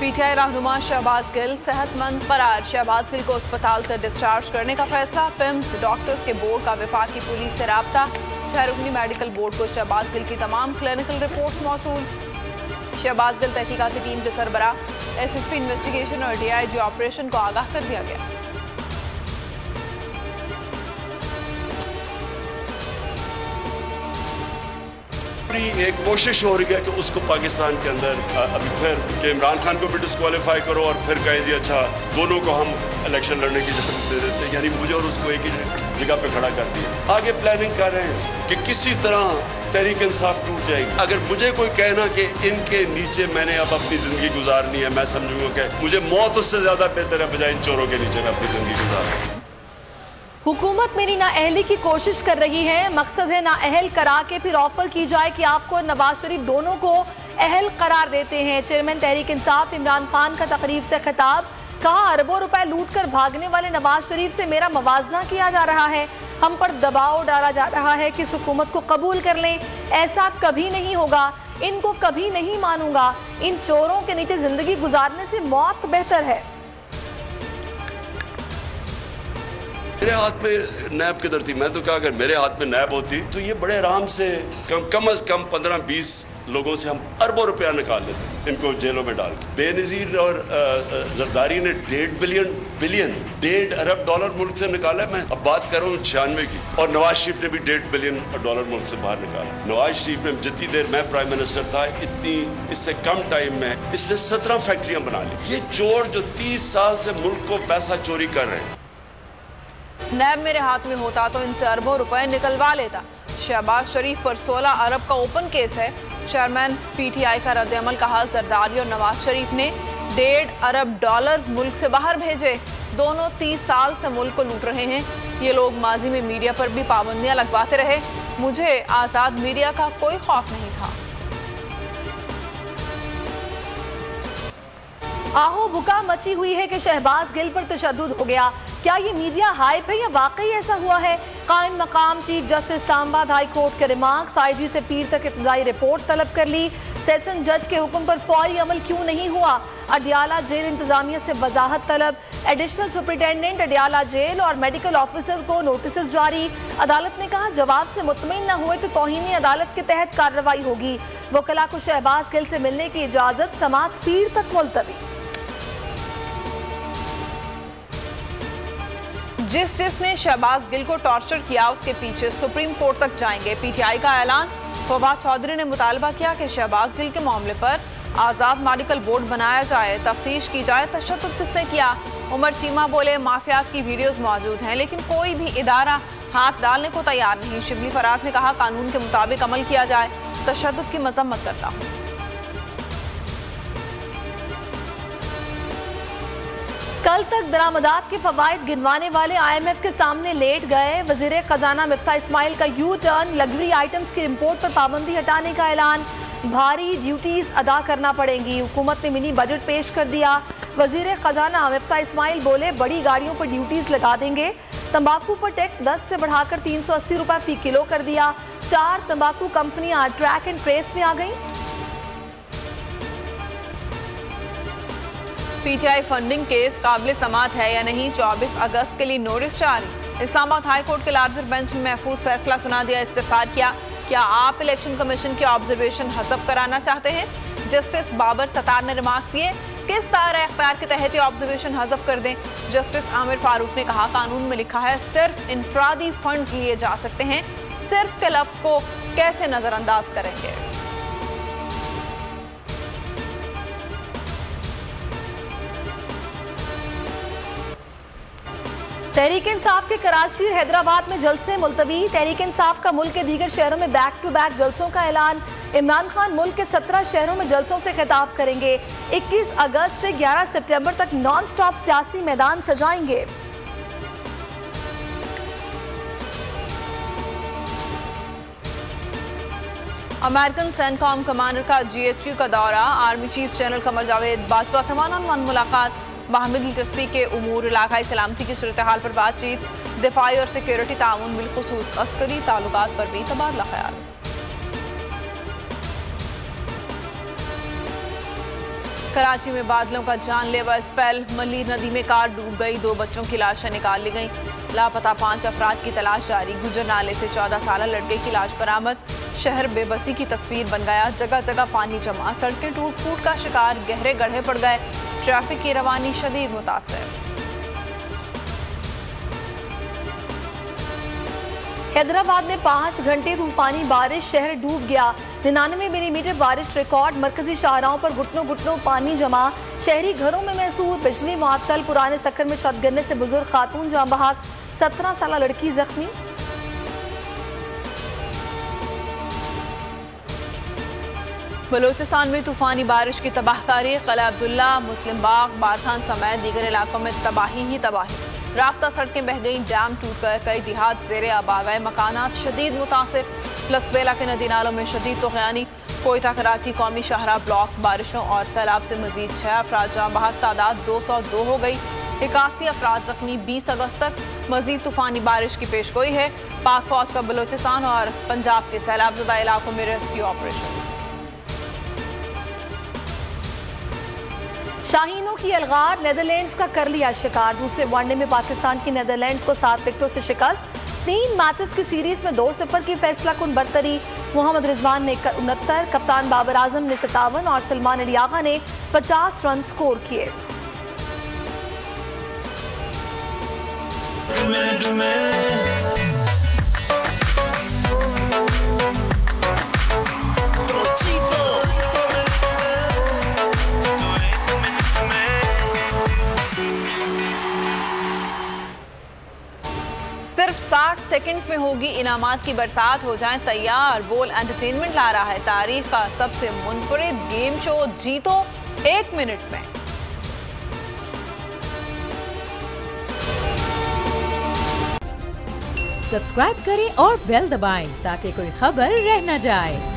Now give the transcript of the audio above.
PTI रहनुमा शहबाज गिल सेहतमंद करार। शहबाज गिल को अस्पताल से डिस्चार्ज करने का फैसला। पिम्स डॉक्टर्स के बोर्ड का वफाकी पुलिस से राब्ता। 6 रुकनी मेडिकल बोर्ड को शहबाज गिल की तमाम क्लिनिकल रिपोर्ट मौसूल। शहबाज गिल तहकीकाती टीम के सरबराह एसएसपी इन्वेस्टिगेशन और डीआईजी ऑपरेशन को आगाह कर दिया गया। एक कोशिश हो रही है कि उसको पाकिस्तान के अंदर अभी फिर कि इमरान खान को भी डिस्क्वालीफाई करो और फिर कहें जी अच्छा दोनों को हम इलेक्शन लड़ने की इजाजत दे देते हैं, यानी मुझे और उसको एक ही जगह पे खड़ा कर दिया। आगे प्लानिंग कर रहे हैं कि किसी तरह तहरीक इंसाफ टूट जाएगी। अगर मुझे कोई कहना कि इनके नीचे मैंने अब अपनी जिंदगी गुजारनी है, मैं समझूंगा कि मुझे मौत उससे ज्यादा बेहतर है बजाय इन चोरों के नीचे मैं अपनी जिंदगी गुजारूं। हुकूमत मेरी नाअहली की कोशिश कर रही है। मकसद है नाअहल करा के फिर ऑफर की जाए कि आपको नवाज शरीफ दोनों को अहल करार देते हैं। चेयरमैन तहरीक इंसाफ इमरान खान का तकरीब से खिताब। कहा अरबों रुपए लूट कर भागने वाले नवाज शरीफ से मेरा मवाजना किया जा रहा है। हम पर दबाव डाला जा रहा है कि इस हुकूमत को कबूल कर लें। ऐसा कभी नहीं होगा, इनको कभी नहीं मानूंगा। इन चोरों के नीचे जिंदगी गुजारने से मौत बेहतर है। मेरे हाथ में नैब किधर थी? मैं तो कहा अगर मेरे हाथ में नैब होती तो ये बड़े आराम से कम से कम 15-20 लोगों से हम अरबों रुपया निकाल लेते इनको जेलों में डाल के। बेनज़ीर और जरदारी ने 1.5 अरब डॉलर मुल्क से निकाला। मैं अब बात कर रहा हूँ 96 की, और नवाज शरीफ ने भी 1.5 बिलियन डॉलर मुल्क से बाहर निकाला। नवाज शरीफ ने जितनी देर मैं प्राइम मिनिस्टर था इतनी इससे कम टाइम में इसने 17 फैक्ट्रियां बना ली। ये चोर जो 30 साल से मुल्क को पैसा चोरी कर रहे हैं, नैब मेरे हाथ में होता तो इनसे अरबों रुपए निकलवा लेता। शहबाज शरीफ पर 16 अरब का ओपन केस है। चेयरमैन पीटीआई का रद्द-ए-अमल। कहा जरदारी और नवाज शरीफ ने 1.5 अरब डॉलर मुल्क से बाहर भेजे। दोनों 30 साल से मुल्क को लूट रहे हैं। ये लोग माजी में मीडिया पर भी पाबंदियां लगवाते रहे। मुझे आजाद मीडिया का कोई खौफ नहीं था। आहो बुका मची हुई है कि शहबाज गिल पर तशद्दुद हो गया। क्या ये मीडिया हाइप है या वाकई ऐसा हुआ है? कायम मकाम chief justice Islamabad high court के रिमार्क्स। आईजी से पीर तक इब्तदाई रिपोर्ट तलब कर ली। सेशन जज के हुक्म पर फौरी अमल क्यों नहीं हुआ? अडियाला जेल इंतजामिया से वजाहत तलब। एडिशनल सुपरिटेंडेंट अडियाला जेल और मेडिकल ऑफिसर्स को नोटिस जारी। अदालत ने कहा जवाब से मुतमईन न हुए तो तौहीन अदालत के तहत कार्रवाई होगी। वकला को शहबाज गिल से मिलने की इजाजत समात पीर तक मुलतवी। जिसने शहबाज गिल को टॉर्चर किया उसके पीछे सुप्रीम कोर्ट तक जाएंगे। पीटीआई का ऐलान। फवाद चौधरी ने मुतालबा किया कि शहबाज गिल के मामले पर आजाद मेडिकल बोर्ड बनाया जाए, तफ्तीश की जाए। तशद्दुद किसने किया? उमर चीमा बोले माफियाज की वीडियोस मौजूद हैं लेकिन कोई भी इदारा हाथ डालने को तैयार नहीं। शिबली फराज ने कहा कानून के मुताबिक अमल किया जाए। तशद्दुद की मजम्मत करता हूँ। कल तक दरामदात के फवायद गिनवाने वाले IMF के सामने लेट गए। वजीर खजाना मिफ्ता इस्माइल का यू टर्न। लग्जरी आइटम्स की इम्पोर्ट पर पाबंदी हटाने का ऐलान। भारी ड्यूटीज अदा करना पड़ेंगी। हुकूमत ने मिनी बजट पेश कर दिया। वजीर खजाना मिफ्ता इस्माइल बोले बड़ी गाड़ियों पर ड्यूटीज लगा देंगे। तंबाकू पर टैक्स 10 से बढ़ाकर 380 रुपए फी किलो कर दिया। 4 तंबाकू कंपनियां ट्रैक एंड ट्रेस में आ गई। पीटीआई फंडिंग केस काबिल समात है या नहीं? 24 अगस्त के लिए नोटिस जारी। इस्लामाबाद हाई कोर्ट के लार्जर बेंच में महफूज फैसला सुना दिया। इस्तिफार किया। क्या आप इलेक्शन कमीशन के ऑब्जर्वेशन हज़फ कराना चाहते हैं? जस्टिस बाबर सत्तार ने रिमार्क दिए। किस दायरा इख्तियार के तहत ऑब्जर्वेशन हज़फ कर दें? जस्टिस आमिर फारूक ने कहा कानून में लिखा है सिर्फ इनफरादी फंड लिए जा सकते हैं। सिर्फ के लफ्ज को कैसे नजरअंदाज करेंगे? तहरीक इंसाफ के कराची और हैदराबाद में जलसे मुलतवी। तहरीक इंसाफ का मुल्क के दीगर शहरों में बैक टू बैक जलसों का ऐलान। इमरान खान मुल्क के 17 शहरों में जलसों से खिताब करेंगे। 21 अगस्त से 11 सितंबर तक नॉन स्टॉप सियासी मैदान सजाएंगे। अमेरिकन सेंटकॉम कमांडर का GHQ का दौरा। Army chief general Qamar Javed Bajwa से वन-ऑन-वन मुलाकात। बाहमी दिलचस्पी के उमूर इलाकाई सलामती की सूरत हाल पर बातचीत। दिफाई और सिक्योरिटी ताउन बिलखुसूस अस्करी ताल्लुकात पर भी तबादला ख्याल। कराची में बादलों का जानलेवा स्पेल, मलीर नदी में कार डूब गई, 2 बच्चों की लाशें निकाल ली गईं। लापता 5 अफराद की तलाश जारी। गुजर नाले से 14 साल लड़के की लाश बरामद। शहर बेबसी की तस्वीर बन गया, जगह जगह पानी जमा, सड़कें टूट फूट का शिकार, गहरे गड्ढे पड़ गए, ट्रैफिक की रवानी शदीद मुतासर। हैदराबाद में 5 घंटे तूफानी बारिश, शहर डूब गया। 99 मिलीमीटर बारिश रिकॉर्ड, मरकजी शाहराहों पर घुटनों घुटनों पानी जमा, शहरी घरों में महसूस, बिजली मुअत्तल, पुराने सक्कर में छत गिरने से बुजुर्ग खातून जान बहक, 17 साल लड़की जख्मी। बलूचिस्तान में तूफानी बारिश की तबाहकारी, किला अब्दुल्ला, मुस्लिम बाग, बारखान समेत दीगर इलाकों में तबाही ही तबाही। रास्ता सड़कें बह गईं, डैम टूटकर कई देहात ज़ेरे आब आ गए, मकानात शदीद मुतासिर। लसबेला के नदी नालों में शदीद तूफ़ानी। कोयटा कराची कौमी शाहरा ब्लॉक, बारिशों और सैलाब से मजीद 6 अफराद जाँ बहक, तादाद 202 हो गई। 81 अफराद जख्मी। 20 अगस्त तक मजीद तूफानी बारिश की पेशगोई है। पाक फौज का बलूचिस्तान और पंजाब के सैलाबज़दा इलाकों में रेस्क्यू ऑपरेशन। शाहीनों की अलगार, नेदरलैंड्स का कर लिया शिकार। दूसरे वनडे में पाकिस्तान की नेदरलैंड्स को 7 विकेटों से शिकस्त। 3 मैचेस की सीरीज में 2-0 की फैसला कुन बरतरी। मोहम्मद रिजवान ने 69, कप्तान बाबर आजम ने 57 और सलमान अली आगा ने 50 रन स्कोर किए। सिर्फ 60 सेकंड्स में होगी इनामात की बरसात, हो जाएं तैयार। बोल एंटरटेनमेंट ला रहा है तारीख का सबसे मुनफरिद गेम शो, जीतो 1 मिनट में। सब्सक्राइब करें और बेल दबाएं ताकि कोई खबर रह न जाए।